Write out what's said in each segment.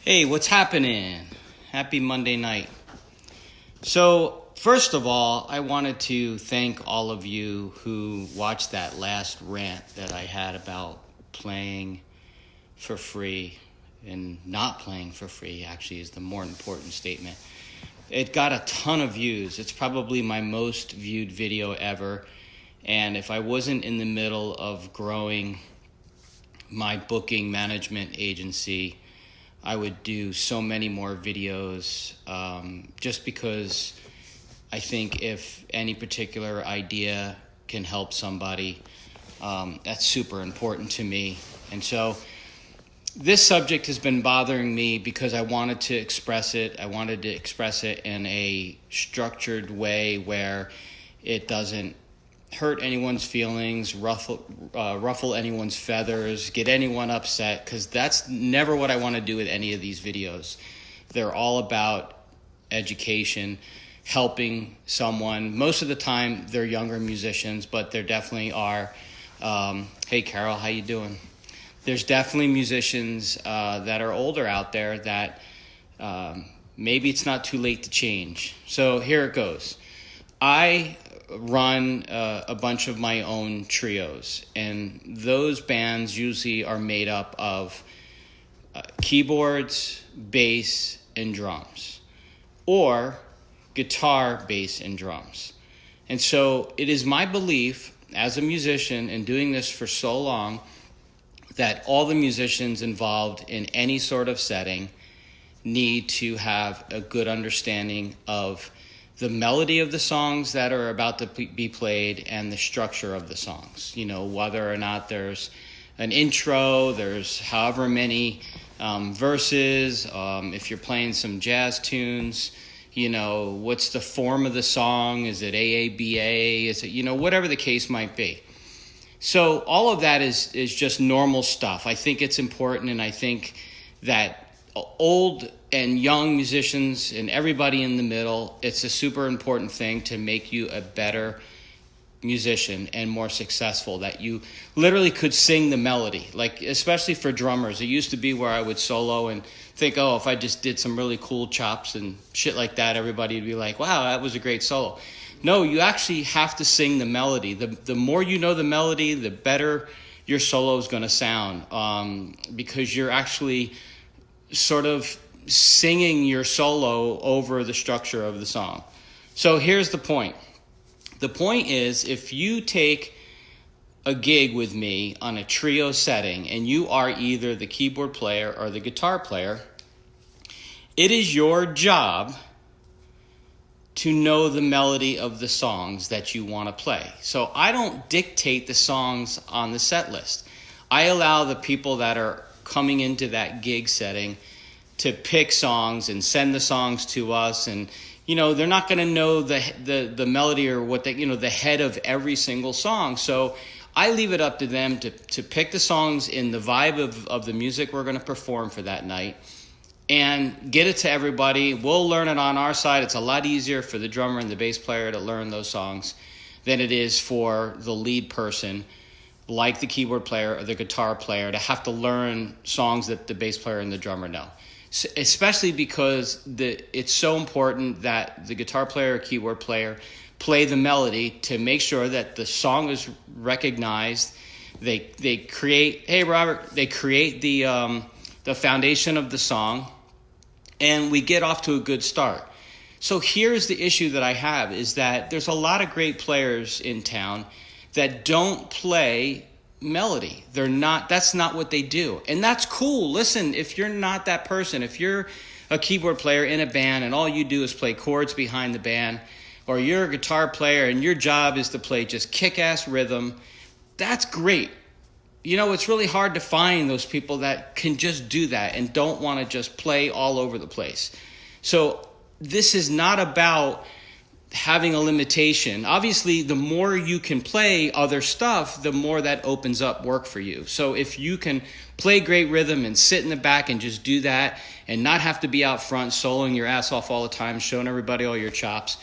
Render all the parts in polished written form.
Hey, what's happening? Happy Monday night. So, first of all, I wanted to thank all of you who watched that last rant that I had about playing for free and not playing for free, actually, is the more important statement. It got a ton of views. It's probably my most viewed video ever. And if I wasn't in the middle of growing my booking management agency, I would do so many more videos just because I think if any particular idea can help somebody, that's super important to me. And so this subject has been bothering me because I wanted to express it. I wanted to express it in a structured way where it doesn't hurt anyone's feelings, ruffle anyone's feathers, get anyone upset, because that's never what I want to do with any of these videos. They're all about education, helping someone. Most of the time, they're younger musicians, but there definitely are. Hey, Carol, how you doing? There's definitely musicians that are older out there that maybe it's not too late to change. So here it goes. I run a bunch of my own trios, and those bands usually are made up of keyboards, bass, and drums, or guitar, bass, and drums. And so it is my belief as a musician and doing this for so long that all the musicians involved in any sort of setting need to have a good understanding of the melody of the songs that are about to be played and the structure of the songs. You know, whether or not there's an intro, there's however many verses, if you're playing some jazz tunes, you know, what's the form of the song? Is it AABA? Is it, you know, whatever the case might be. So all of that is just normal stuff. I think it's important, and I think that old and young musicians and everybody in the middle, it's a super important thing to make you a better musician and more successful, that you literally could sing the melody. Like, especially for drummers, it used to be where I would solo and think, oh, if I just did some really cool chops and shit like that, everybody would be like, wow, that was a great solo. No, you actually have to sing the melody. The more you know the melody, the better your solo is going to sound, because you're actually sort of singing your solo over the structure of the song. So here's the point. The point is, if you take a gig with me on a trio setting and you are either the keyboard player or the guitar player, it is your job to know the melody of the songs that you want to play. So I don't dictate the songs on the set list. I allow the people that are coming into that gig setting to pick songs and send the songs to us, and you know, they're not going to know the melody or what the head of every single song. So I leave it up to them to pick the songs in the vibe of the music we're going to perform for that night and get it to everybody. We'll learn it on our side. It's a lot easier for the drummer and the bass player to learn those songs than it is for the lead person, like the keyboard player or the guitar player, to have to learn songs that the bass player and the drummer know. Especially because it's so important that the guitar player or keyboard player play the melody to make sure that the song is recognized. They create, hey Robert, they create the foundation of the song, and we get off to a good start. So here's the issue that I have, is that there's a lot of great players in town that don't play melody. That's not what they do. And that's cool. Listen, if you're not that person, if you're a keyboard player in a band and all you do is play chords behind the band, or you're a guitar player and your job is to play just kick-ass rhythm, that's great. You know, it's really hard to find those people that can just do that and don't want to just play all over the place. So this is not about having a limitation. Obviously, the more you can play other stuff, the more that opens up work for you. So if you can play great rhythm and sit in the back and just do that and not have to be out front soloing your ass off all the time, showing everybody all your chops,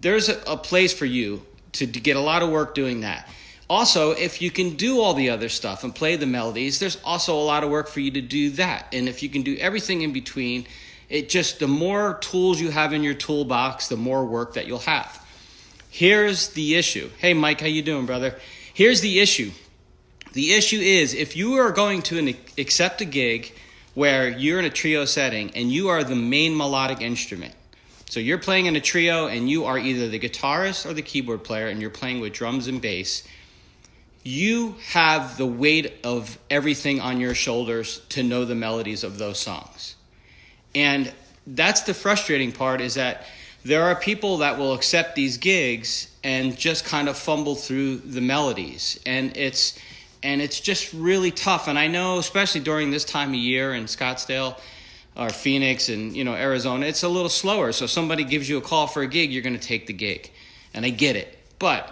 there's a place for you to get a lot of work doing that. Also, if you can do all the other stuff and play the melodies, there's also a lot of work for you to do that. And if you can do everything in between, the more tools you have in your toolbox, the more work that you'll have. Here's the issue. Hey, Mike, how you doing, brother? Here's the issue. The issue is, if you are going to accept a gig where you're in a trio setting and you are the main melodic instrument, so you're playing in a trio and you are either the guitarist or the keyboard player and you're playing with drums and bass, you have the weight of everything on your shoulders to know the melodies of those songs. And that's the frustrating part, is that there are people that will accept these gigs and just kind of fumble through the melodies. And it's just really tough. And I know, especially during this time of year in Scottsdale or Phoenix and, Arizona, it's a little slower. So if somebody gives you a call for a gig, you're going to take the gig. And I get it. But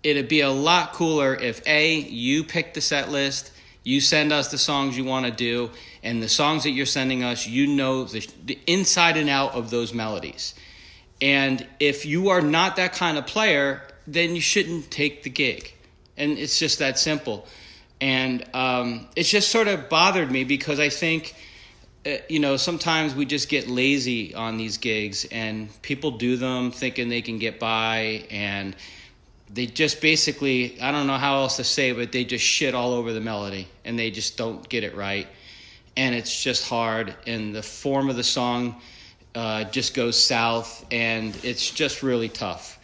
it'd be a lot cooler if, A, you pick the set list, you send us the songs you want to do, and the songs that you're sending us, the inside and out of those melodies. And if you are not that kind of player, then you shouldn't take the gig. And it's just that simple. And it's just sort of bothered me, because I think, sometimes we just get lazy on these gigs and people do them thinking they can get by, and they just basically, I don't know how else to say, but they just shit all over the melody and they just don't get it right. And it's just hard, and the form of the song just goes south, and it's just really tough.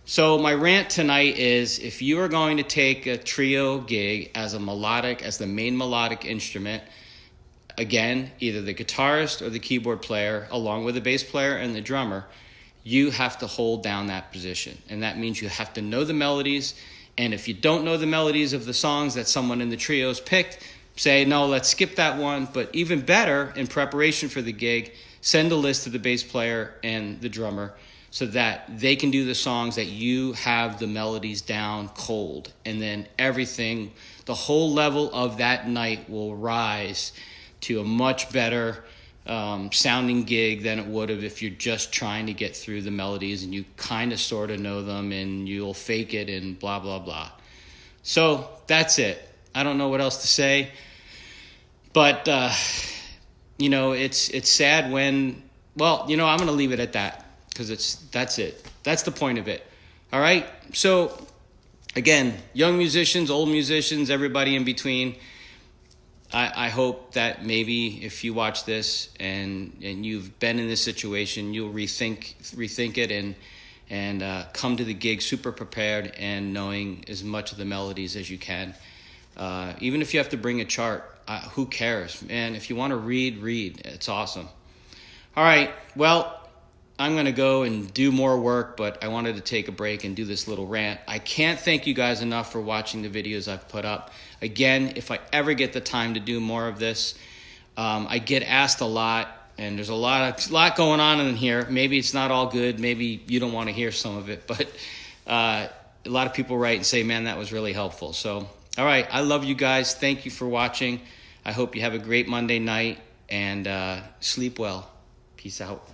So my rant tonight is, if you are going to take a trio gig as the main melodic instrument, again, either the guitarist or the keyboard player, along with the bass player and the drummer, you have to hold down that position. And that means you have to know the melodies. And if you don't know the melodies of the songs that someone in the trio's picked, say, no, let's skip that one. But even better, in preparation for the gig, send a list to the bass player and the drummer so that they can do the songs that you have the melodies down cold. And then everything, the whole level of that night will rise to a much better sounding gig than it would have if you're just trying to get through the melodies and you kind of sort of know them and you'll fake it and blah, blah, blah. So that's it. I don't know what else to say. But, it's sad when, I'm going to leave it at that, because that's it. That's the point of it. All right? So, again, young musicians, old musicians, everybody in between, I hope that maybe if you watch this and you've been in this situation, you'll rethink it and come to the gig super prepared and knowing as much of the melodies as you can. Even if you have to bring a chart, who cares? Man, if you want to read. It's awesome. All right, well, I'm going to go and do more work, but I wanted to take a break and do this little rant. I can't thank you guys enough for watching the videos I've put up. Again, if I ever get the time to do more of this, I get asked a lot, and there's a lot going on in here. Maybe it's not all good. Maybe you don't want to hear some of it, but a lot of people write and say, man, that was really helpful. So, all right, I love you guys. Thank you for watching. I hope you have a great Monday night, and sleep well. Peace out.